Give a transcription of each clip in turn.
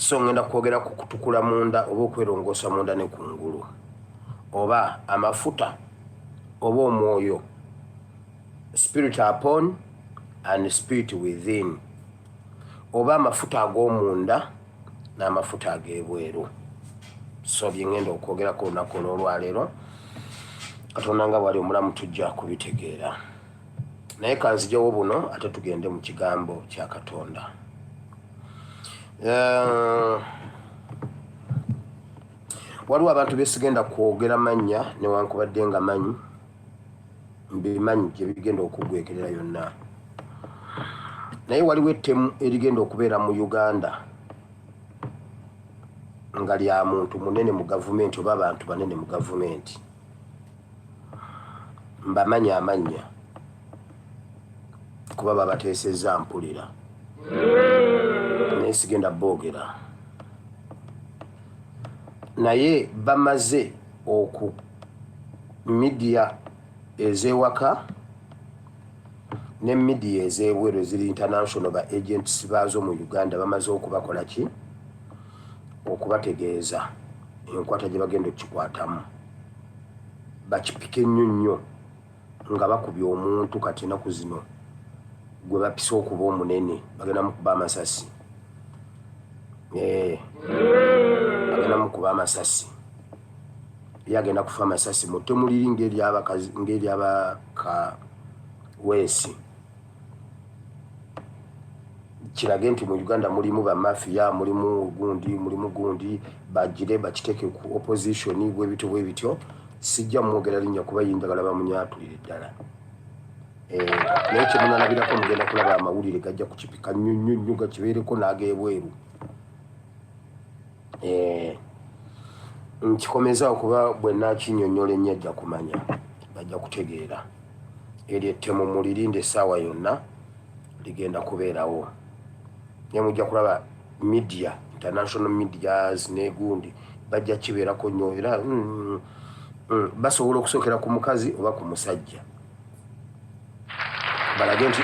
so ngenda kwogera ku kutukula munda oba okwerongoosa munda ne kungulu oba amafuta oba omwoyo spirit upon and spirit within oba amafuta ag'omunda n'amafuta ag'ebweru so byengenda okwogerako olunaku olwaleero Katonda nga bwali omulamu tujja kubitegeera naye kanzijawo buno ate tugende mu kigambo kya Katonda. Waliwo abantu besigenda kwogera mannya newankubadde nga manyi mbimanyi gye bigenda okugwekerera yonna naye waliwo ettemu erigenda okubeera mu Uganda nga lya muntu munene mu gavumenti oba abantu banene mu gavumenti mbamanya amannya kuba babateesezza mpulira naye sigenda boogera naye bamaze oku media ezewaka ne media ezebweru ziri international ba agents bazo mu Uganda bamaze okubakola ki okubategeeza enkwata gye bagenda okukikwatamu bakipike nnyo nga bakubye omuntu kati naku zino gwe bapisa okuba omunene bagenda mukuba amasasi bagenda mukuba amasasi yagenda kufa amasasi mutemuliri ngeri abaka wesi kirage nti mu Uganda mulimu ba mafia mulimu gundi bajire bakiteke ku opposition bwe bityo sijja mwogera linnya kuba yindagala bamunyatulire ddala naye kyemunalabirako mugenda kulaba amawulire gajja kukipika nnyo gakibeereko n'ageebweru nkikomeza okuba bwe nakinyonnyola ennyo ajja kumanya bajja kutegeera eryo ettemu mulirinde essaawa yonna ligenda kubeerawo naye mujja kulaba media international medias negundi bajja kibeerako nnyo era basobola okusookera ku mukazi oba ku musajja balage nti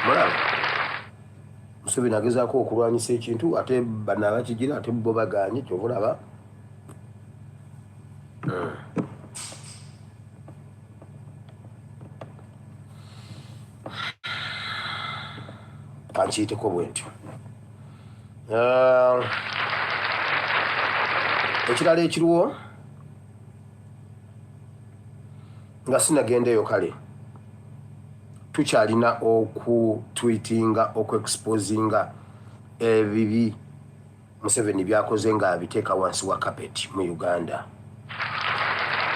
mulaba Museveni agezaako okulwanyisa ekintu ate bano abakigira ate bo baganye kyobulaba kankiyiteko bwe ntyo. Ekirala ekiriwo nga sinagendeyo kale tukyalina okutwitinga okuexposinga ebibi Museveni byakoze nga abiteeka wansi wa kapeti mu Uganda.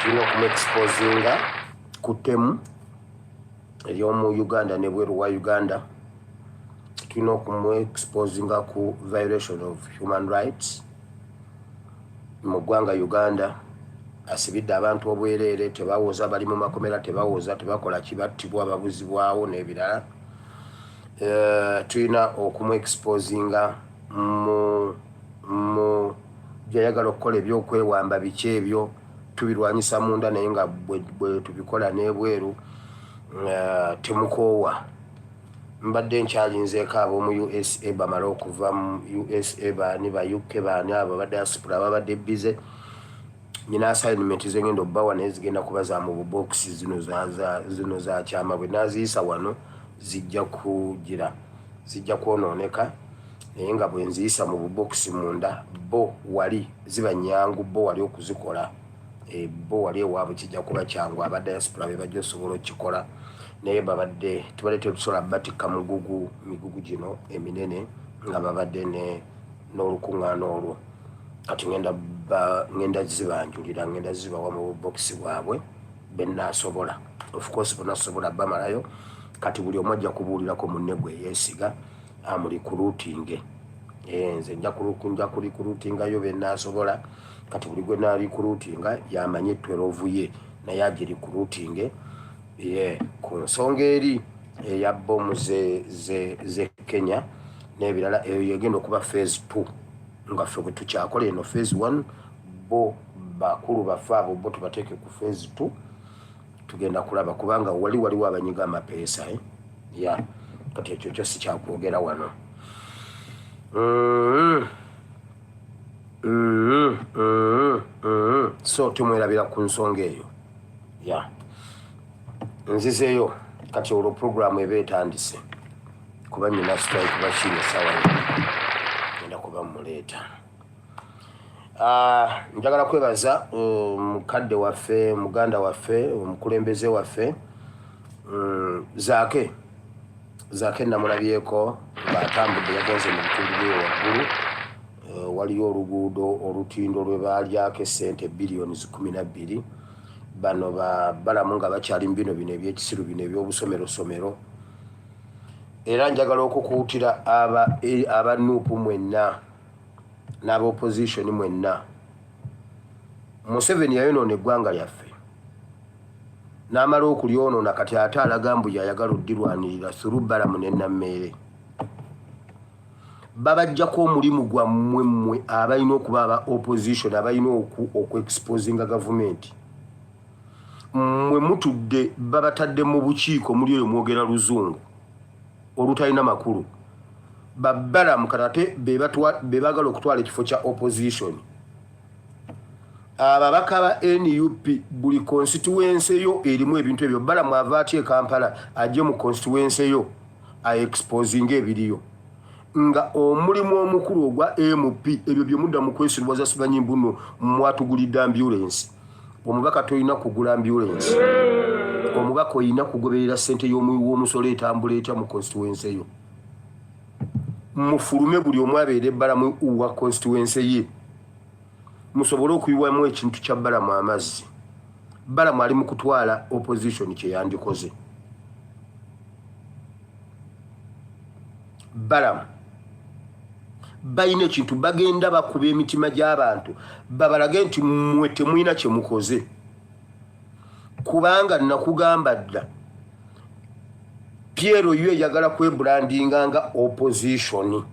Tulina okumuexposinga ku ttemu ery'omu Uganda ne bweru wa Uganda. Tulina okumuexposinga ku violation of human rights mu ggwanga Uganda. Asibidde abantu obwereere, tebawoza bali mu makomera, tebawoza, tebakola kibattibwa, babuzibwawo n'ebirala. Tulina okumuexposinga mu gyayagala okukola ebyokwewamba biki ebyo tubirwanyisa munda naye nga bwe tubikola n'ebweru temukoowa. Mbadde nkyalinzeeko ab'omu USA bamala okuva mu USA baani ba UK baani abo ba diaspora babadde bize. Nina assignment zengenda obbawa naye zigenda kuba za mu bubokisi zino za kyama bwe naziyisa wano zijja kwonooneka naye nga bwe nziyisa mu bubokisi munda bo wali ziba nnyangu bo wali okuzikola bo wali ewaabwe kijja kuba kyangu aba diaspora be bajja osobola okukikola naye babadde tubadde tetusobola batikka migugu gino eminene nga babadde n'olukuŋŋaana olwo. Kati ngenda zibanjulira ngenda zibawa mu bokisi bwabwe bennasobola of course bonasobola bamalayo kati buli omu ajja kubuulirako munne gwe yeesiga amuli kuruutinge nze nja kurikuruutingayo bennasobola kati buli gwe naali kuruutinga yamanye ettwerovu ye naye agirikuruutinge ku nsonga eri eya bomu ze Kenya n'ebirala eyo yegenda okuba phase 2 nga ffe bwe tukyakola eno phase 1 bo bakulu baffe abo bo tubateeke ku phase 2 tugenda kulaba kubanga waliwo abanyiga amapeesa kati ekyo kyo si kyakwogera wano. so tumwerabira ku nsonga eyo ya nzizeeyo kati olwo programu eba etandise kuba nyina strike bashiri sawa ngenda kuba muleeta njagala kwebaza mukadde waffe muganda waffe omukulembeze waffe Zaake namulabyeko ng'atambudde yagenze mu bitundu bye waggulu waliyo oluguudo olutindo lwe baalyako essente biliyoni 12 bano balamu nga bakyali mu bino ebyekisiru bino eby'obusomero era njagala okukuutira aba nuupu mwenna n'aba opposition mwenna Museveni yayonoona eggwanga lyaffe n'amala okulyonoona kati ate alaga mbu yayagala oddirwanirira through Balamu ne Nammeere babajjako omulimu gwammwe mmwe abalina okuba aba opposition abalina okuexposinga gavumenti mmwe mutudde babatadde mu bukiiko muli oyo mwogera luzungu olutalina makulu Balamu katate be baagala okutwala ekifo kya opposition ababaka ba NUP buli constituency yo erimu ebintu ebyo Balamu ava atye Kampala ajje mu constituency yo exposing ebiriyo nga omulimu omukulu ogwa MP ebyo bye mudda mu kwesirwaza Sibanyimbu no mwatugulidde ambulance omubaka toyina kugula ambulance omubaka oyina kugoberera ssente y'omusolo etambula etya mu constituency yo mufulume buli omu abeere Balamu wa constituency ye musobole okuyiwamu ekintu kya Balamu amazzi Balamu ali mu kutwala opposition kye yandikoze Balamu bayina ekintu bagenda bakuba emitima gy'abantu babalage nti mmwe temulina kye mukoze kubanga nakugamba dda Piero yo eyagala kwebrandinga nga opposition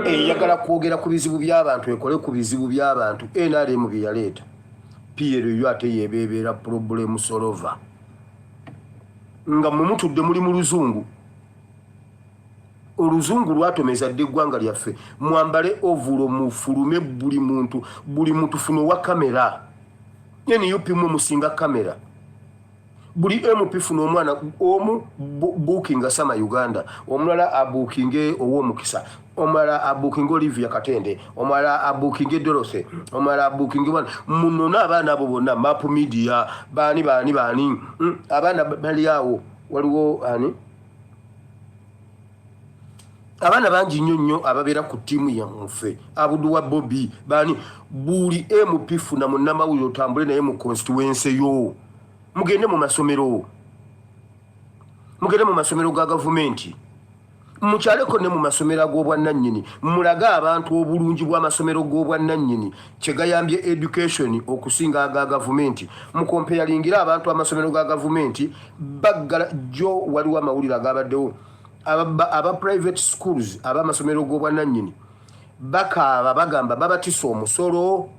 eyagala kwogera ku bizibu by'abantu ekole ku bizibu by'abantu NRM bye yaleeta Piero yo ate yebeebeera problem solver nga mmwe mutudde muli mu luzungu oluzungu lwatomeza dde eggwanga lyaffe mwambale ovulo mufulume buli muntu funo wa kamera NUP mwe musinga kamera buli MP funo omwana omu booking sama Uganda omulala abookinge ow'omukisa omulala abookinge Olivia Katende omulala abookinge Dorothy omulala abookinge muno n'abaana abo bonna Map Media baani abaana bali awo waliwo ani abana bangi nnyo ababeera ku ttiimu yamuffe Abudu wa Bobby baani buli MP funa munnamawulire otambule naye mu constituency yo mugende mu masomero ga gavumenti mukyaleko ne mu masomero ag'obwannannyini mulaga abantu obulungi bw'amasomero g'obwannannyini kye gayambye education okusinga aga gavumenti mukompeyalingira abantu amasomero ga gavumenti baggala jo waliwo amawulire agabaddewo aba private schools aba masomero g'obwannannyini bakaaba bagamba babatisa omusolo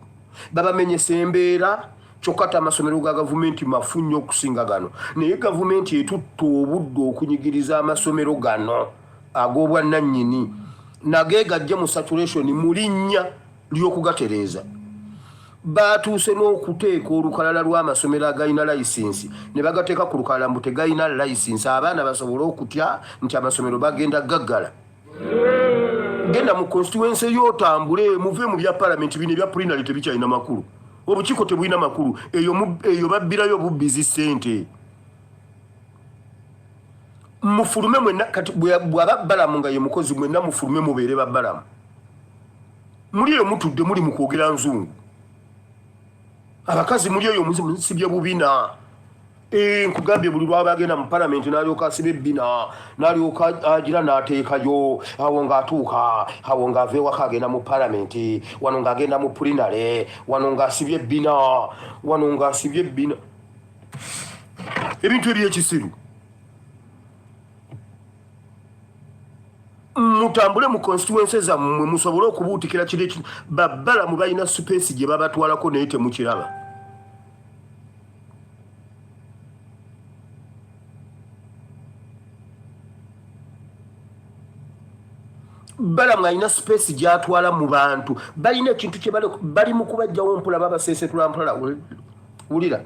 babamenyesa embeera kyokka amasomero ga gavumenti mafu nnyo okusinga gano naye gavumenti etutta obudde okunyigiriza amasomero gano ag'obwannannyini nage gajja mu saturation mu linnya ly'okugatereeza batuuse n'okuteeka olukalala lw'amasomero agayina layisinsi ne bagateeka ku lukalala mbu tegayina layisinsi abaana basobole okutya nti amasomero bagenda gaggala genda mu constituency y'otambule muve mu bya palamenti bino ebya plenary tebikyalina makulu obukiiko tebulina makulu eyo babbirayo bubbizi ssente mufulume mwenna kati bw'aba Balamu nga ye mukozi mwenna mufulume mubeere ba Balamu muli eyo mutudde muli mu kwogera nzungu abakazi muli eyo musibye bubina nkugambye buli lwaba agenda mu palamenti n'alyoka asiba ebbina n'alyoka agira n'ateekayo awo ng'atuuka awo ng'ava ewaka agenda mu palamenti wano ng'agenda mu pulinale wano ng'asibye ebbina wano ng'asibye ebbina ebintu eby'ekisiru mutambule mu constituency zammwe musobole okubuutikira kiri Balamu balina space gye babatwalako naye temukiraba balamu alina space gyatwala mu bantu balina ekintu kye bali mu kubajjawo mpula babaseesetula mpula wulira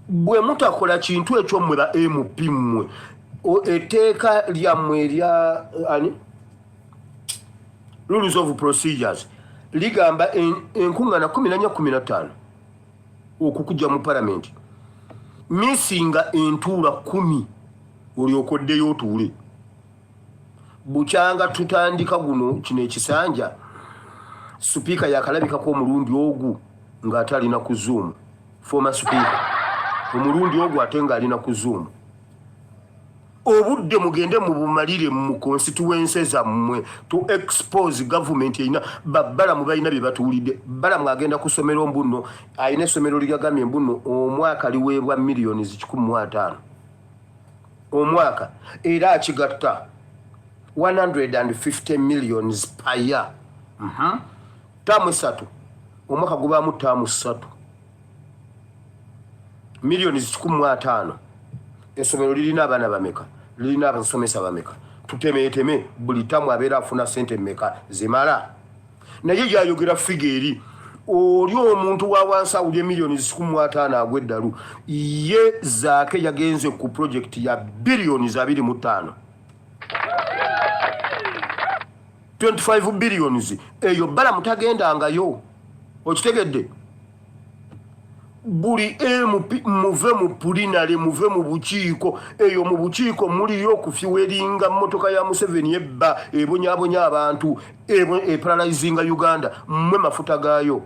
bwe mutakola kintu ekyo mmwe ba MP mmwe etteeka lyammwe erya rules of procedures ligamba enkuŋŋaana 14-15 okukujja mu palamenti misinga entuula 10 olyokoddeyo otuule bukyanga tutandika guno kino ekisanja supiika yakalabikako omulundi ogu ng'ate alina ku Zoom former speaker omulundi ogu ate ng'alina ku Zoom obudde mugende mu bumalire mu constituency zammwe to expose government erina Balamu balina bye batuulidde Balamu agenda ku ssomero mbuno alina essomero lyagambye mbuno omwaka liweebwa millions 150 omwaka era akigatta 150 millions per year tamu 3 omwaka gubaamu tamu 3 millions 150 essomero lirina abaana bameka lirina abasomesa bameka tutemeeteme buli tamu abeera afuna sente mmeka zimala naye yayogera figeri oli omuntu wa wansi awulye millions 150 agweddalu ye zaake yagenze ku project ya billions 25 25 billions eyo Balamu tagendangayo okitegedde buli MP muve mu pulinale muve mu bukiiko eyo mu bukiiko muliyo okufiweringa mmotoka ya Museveni ebba ebonyabonya abantu eparalyzinga Uganda mmwe mafuta gaayo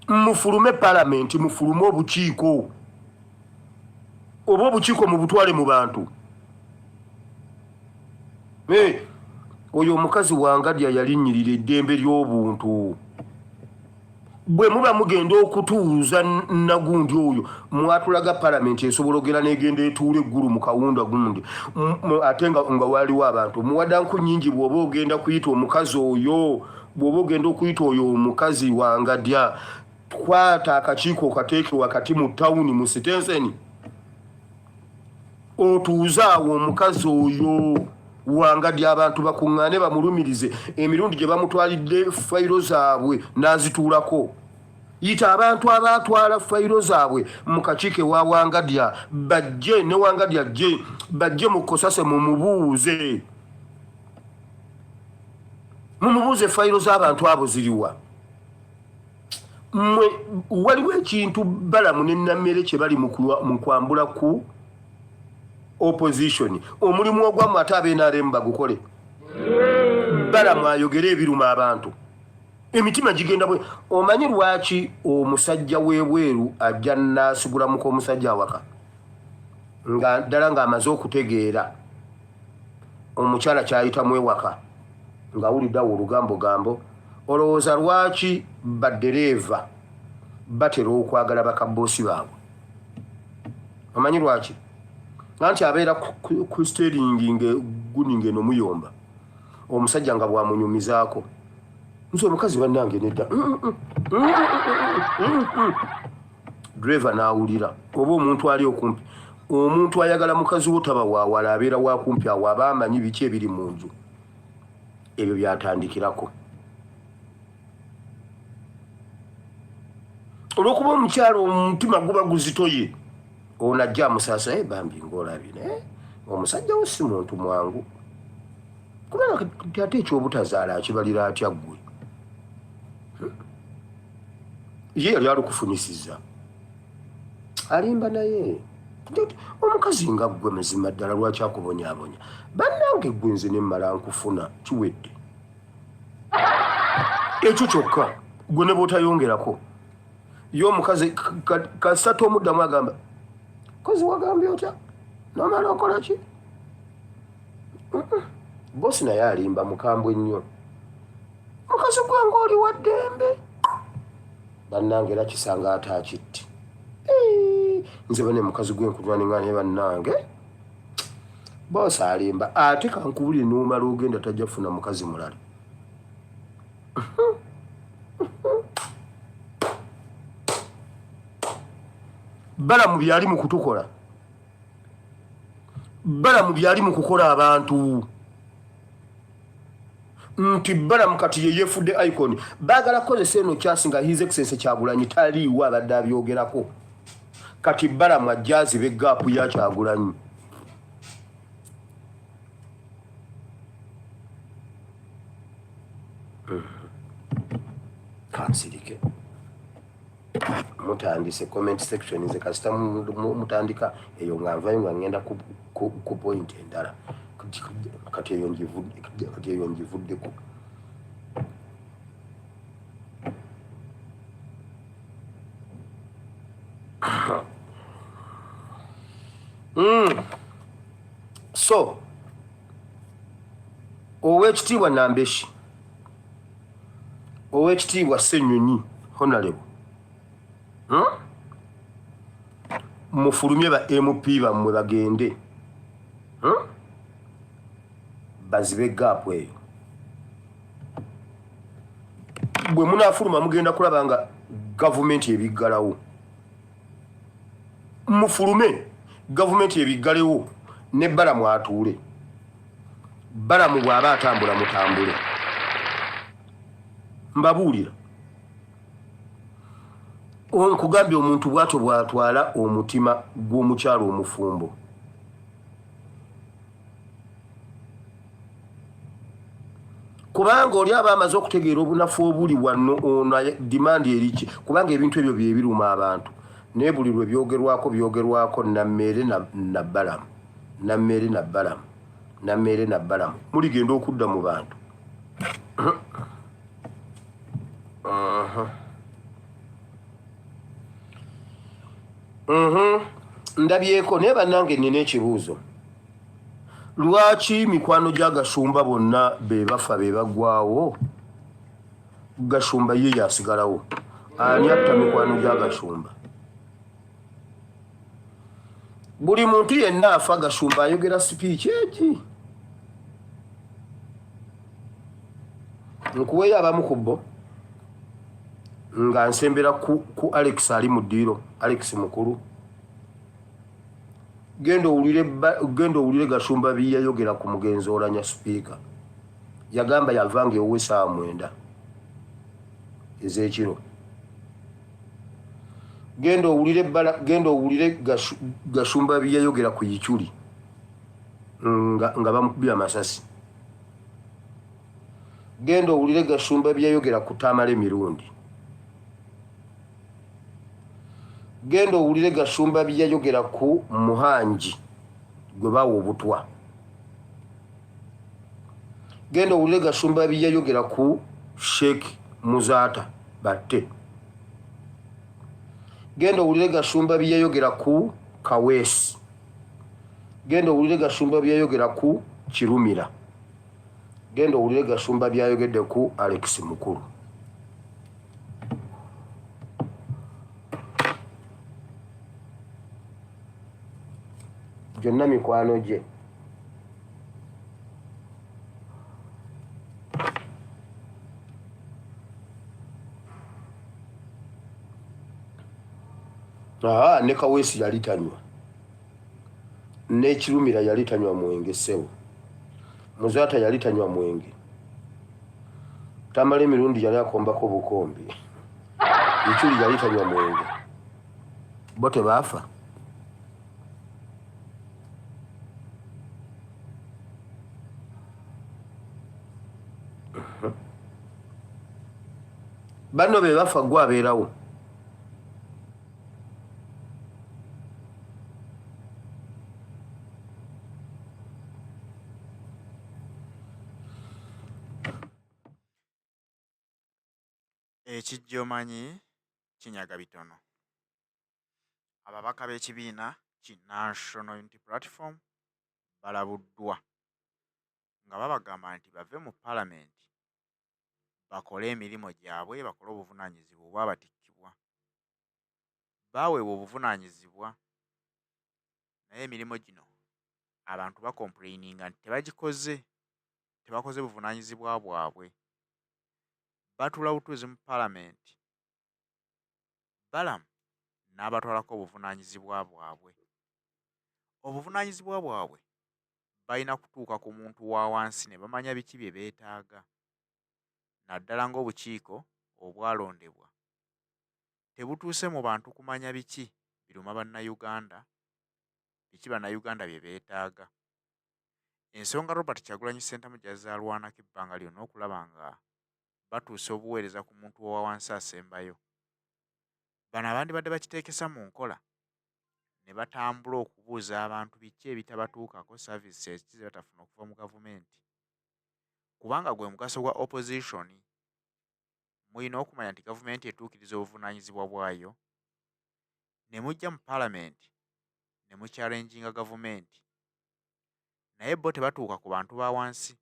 mufulume parliament mufulume obukiiko oba obukiiko mu butwale mu bantu oyo omukazi wangadya yalinyirira eddembe ly'obuntu bwe muba mugenda okutuuza nagundi oyo mwatulaga parliament esobola ogera negenda etuula eggulu mu kawunda gundi ate nga waliwo abantu muwadanku nyingi bw'oba ogenda kuyita omukazi oyo bw'oba ogenda okuyita oyo omukazi wangadya kwata akakiiko okateeke wakati mu tawuni mu sitenseni otuuzaawo omukazi oyo wangadya abantu bakuŋŋaane bamulumirize emirundi gye bamutwalidde fayiro zaabwe n'azituulako yita abantu abaatwala fayiro zaabwe mu kakiiko ewa wangadya bajje ne wangadya jje bajje mu Kosase mumubuuze fayiro z'abantu abo ziriwa mmwe waliwo ekintu Balamu ne Nammere kye bali mu kwambula ku opposition omulimu ogwamu ate abeNRM bagukole Balamu ayogera ebiruma abantu emitima gigenda bwe omanyi lwaki omusajja w'ebweru ajja n'asigulamuko omusajja awaka nga ddala ng'amaze okutegeera omukyala kyayitamu ewaka ng'awuliddeawo olugambo olowooza lwaki baddereeva batera okwagala bakaboosi baabwe omanyi lwaki nanti abeera ku steering guninga eno muyomba omusajja nga bwamunyumizaako nso omukazi bannange nedda driver n'awulira oba omuntu ali okumpi omuntu ayagala mukazi wo taba waawala abeera wakumpi awo aba amanyi biki ebiri mu nju ebyo byatandikirako olwokuba omukyalo omutima guba guzitoye ono ajja amusaasa bambi ng'olabire omusajja wo si muntu mwangu kubanga ate ekyobutazaala akibalira atya ggwe ye yali alukufunyisiza alimba naye omukazi nga ggwe mazima ddala lwaki akubonyaabonya bannange ggwe nze ne mmala nkufuna kiwedde ekyo kyokka gwe ne bw'otayongerako ye omukazi kasatu omuddamu agamba kozi wagambye otya nomala okola ki bosi naye alimba mukambwe nnyo mukazi gwange oli wa ddembe bannange era kisanga ate akitti nze bane mukazi gwenkunywaningana ne bannange bosi alimba ate kankubulire n'omala ogenda tajja kufuna mukazi mulala Balamu byali mu kutukola Balamu byali mu kukola abantu nti Balamu kati ye yefudde icon baagala kukozesa eno kyasi nga His Excellency Kyagulanyi taliiwo abadde abyogerako kati Balamu ajja aziba eggaapu ya Kyagulanyi. Kansirike mutandise comment section nze kasita mutandika eyo nga nvayo nga ngenda ku point endala kati eyo ngivuddeko. So Oweekitiibwa Nambeshi, Oweekitiibwa Ssenyonyi Honorable, mufulumye ba MP bammwe bagende bazibe gaapu eyo. Bwe munaafuluma mugenda kulaba nga gavumenti ebiggalawo. Mufulume gavumenti ebiggalewo ne Balamu atuule. Balamu bw'aba atambula mutambule. Mbabuulira nkugambye omuntu bw'atyo bw'atwala omutima gw'omukyalo omufumbo. Kubanga oli aba amaze okutegeera obunafu obuli wano ono dimandi eriki kubanga ebintu ebyo bye biruma abantu naye buli lwe byogerwako Nammere na Balamu Nammere na Balamu Nammere na Balamu muligenda okudda mu bantu. Ndabyeko naye bannange nnina ekibuuzo. Lwaki mikwano gya Gashumba bonna be bafa be bagwawo Gashumba ye yasigalawo? Ani atta mikwano gya Gashumba? Buli muntu yenna afa Gashumba ayogera speech eki. Nkuweyo abamu ku bo nga nsembera ku Alex ali mu ddiiro, Alex mukulu. Genda owulire Gashumba biyayogera ku mugenzi Oulanya Speaker. Yagamba yavanga ow'essaawa 9 ez'ekiro. Genda owulire Gashumba biyayogera ku Ichuli nga bamukubye amasasi. Genda owulire Gashumba biyayogera ku Tamale Mirundi. Genda owulire Gashumba biyayogera ku Muhanji gwe bawa obutwa. Genda owulire Gashumba biyayogera ku Sheikh Muzaata batte. Genda owulire Gashumba biyayogera ku Kaweesi. Genda owulire Gashumba biyayogera ku Kirumira. Genda owulire Gashumba byayogedde ku Alex mukulu. Gyonna mikwano gye. Ne Kaweesi yali tanywa. Ne Kirumira yali tanywa mwenge ssebo. Muzaata yali tanywa mwenge. Tamale Mirundi yali akombako bukombi. Ichuli yali tanywa mwenge. Bo tebaafa. Bano be bafa gwe abeerawo. Ekijja omanyi kinyaga bitono. Ababaka b'ekibiina ki National Unity Platform balabuddwa nga babagamba nti bave mu Paalamenti bakole emirimu gyabwe, bakole obuvunaanyizibwa obwabatikkibwa. Baaweebwa obuvunaanyizibwa naye emirimu gino abantu bakompuleyininga nti tebakoze buvunaanyizibwa bwabwe. Batuula butuuzi mu Paalamenti, Balamu n'abatwalako obuvunaanyizibwa bwabwe. Obuvunaanyizibwa bwabwe balina kutuuka ku muntu wa wansi ne bamanya biki bye beetaaga. Naddala ng'obukiiko obwalondebwa tebutuuse mu bantu kumanya biki biruma bannayuganda, biki bannayuganda bye beetaaga. Ensonga Robert Kyagulanyi Ssentamu gy'azaalwanako ebbanga lyonna okulaba nga batuusa obuweereza ku muntu wa wansi asembayo. Bano abandibadde bakiteekesa mu nkola ne batambula okubuuza abantu biki ebitabatuukako, services ki ze batafuna okuva mu gavumenti. Kubanga gwe mugaso gwa opposition, mulina okumanya nti gavumenti etuukiriza obuvunaanyizibwa bwayo, ne mujja mu paalamenti ne mukyalenjinga gavumenti, naye bo tebatuuka ku bantu ba wansi.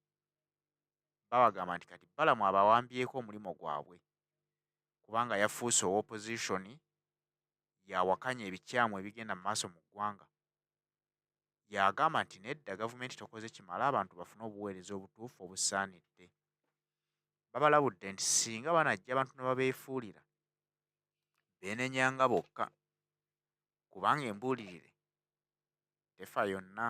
Babagamba nti kati Balamu abawambyeko omulimo gwabwe, kubanga yafuuse owa opposition, yawakanya ebikyamu ebigenda mu maaso mu ggwanga. Yagamba nti nedda gavumenti tokoze kimala abantu bafune obuweereza obutuufu obusaanidde. Babalabudde nti singa banajja abantu ne babeefuulira, beenenyanga bokka, kubanga embuulirire tefa yonna.